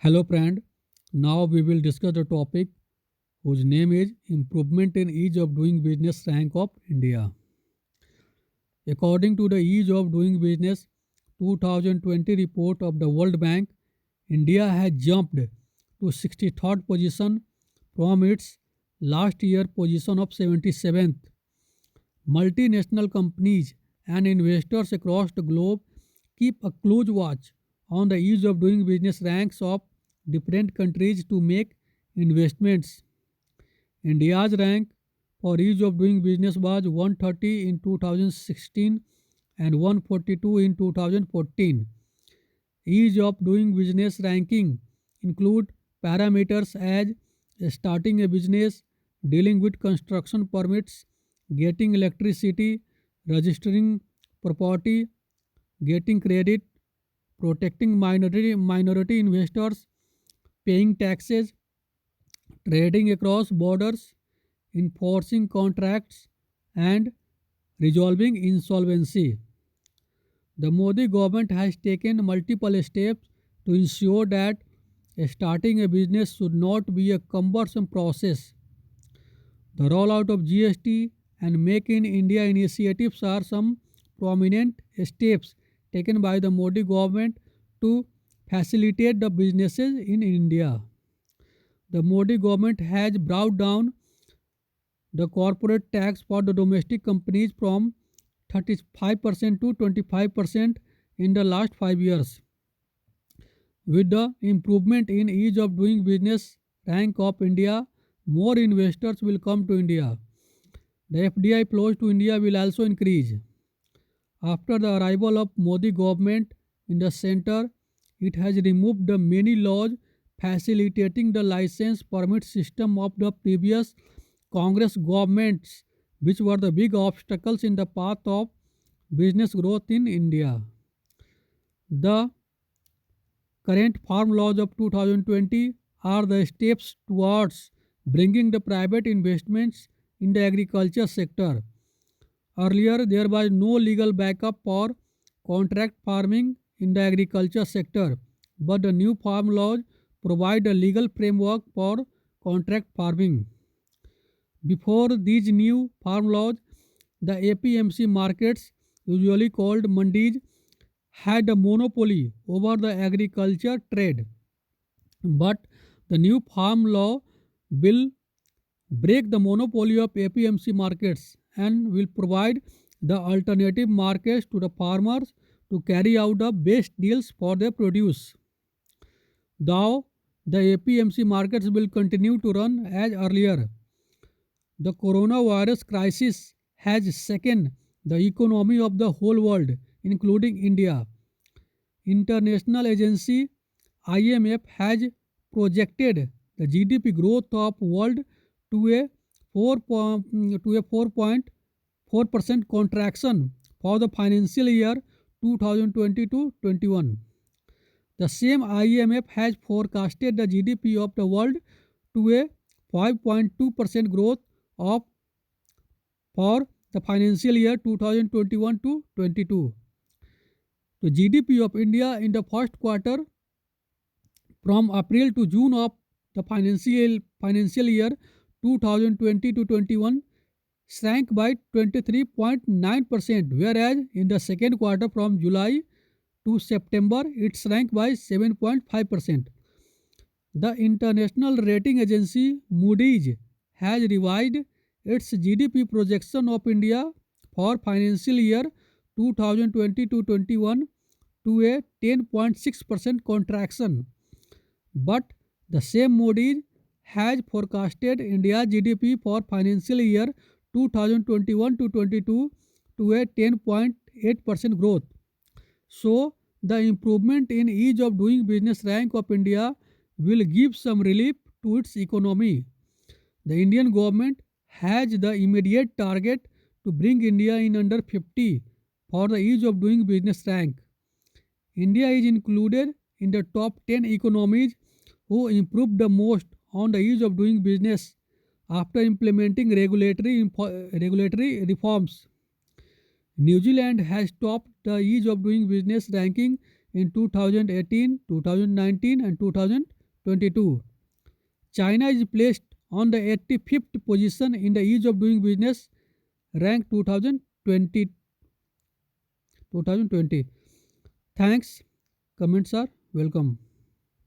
Hello, friend. Now we will discuss the topic whose name is Improvement in Ease of Doing Business Rank of India. According to the Ease of Doing Business 2020 report of the World Bank, India has jumped to 63rd position from its last year position of 77th. Multinational companies and investors across the globe keep a close watch on the ease of doing business ranks of different countries to make investments. India's rank for ease of doing business was 130 in 2016 and 142 in 2014. Ease of doing business ranking include parameters as starting a business, dealing with construction permits, getting electricity, registering property, getting credit, protecting minority investors, paying taxes, trading across borders, enforcing contracts, and resolving insolvency. The Modi government has taken multiple steps to ensure that starting a business should not be a cumbersome process. The rollout of GST and Make in India initiatives are some prominent steps taken by the Modi government to facilitate the businesses in India. The Modi government has brought down the corporate tax for the domestic companies from 35% to 25% in the last 5 years. With the improvement in ease of doing business rank of India, more investors will come to India. The FDI flows to India will also increase. After the arrival of Modi government in the center, it has removed the many laws facilitating the license permit system of the previous Congress governments, which were the big obstacles in the path of business growth in India. The current farm laws of 2020 are the steps towards bringing the private investments in the agriculture sector. Earlier, there was no legal backup for contract farming in the agriculture sector, but the new farm laws provide a legal framework for contract farming. Before these new farm laws, the APMC markets, usually called mandis, had a monopoly over the agriculture trade. But the new farm law will break the monopoly of APMC markets and will provide the alternative markets to the farmers to carry out the best deals for their produce. Though the APMC markets will continue to run as earlier, the coronavirus crisis has shaken the economy of the whole world, including India. International agency IMF has projected the GDP growth of world to a 4.4% contraction for the financial year 2020 to 21. The same IMF has forecasted the GDP of the world to a 5.2% growth of for the financial year 2021 to 22. The GDP of India in the first quarter from April to June of the financial year 2020 to 21 shrank by 23.9%, whereas in the second quarter from July to September it shrank by 7.5%. The international rating agency Moody's has revised its GDP projection of India for financial year 2020 to 21 to a 10.6% contraction. But the same Moody's has forecasted India's GDP for financial year 2021 to 22 to a 10.8% growth. So, the improvement in ease of doing business rank of India will give some relief to its economy. The Indian government has the immediate target to bring India in under 50 for the ease of doing business rank. India is included in the top 10 economies who improved the most on the ease of doing business after implementing regulatory reforms. New Zealand has topped the ease of doing business ranking in 2018, 2019 and 2022. China is placed on the 85th position in the ease of doing business rank 2020. Thanks. Comments are welcome.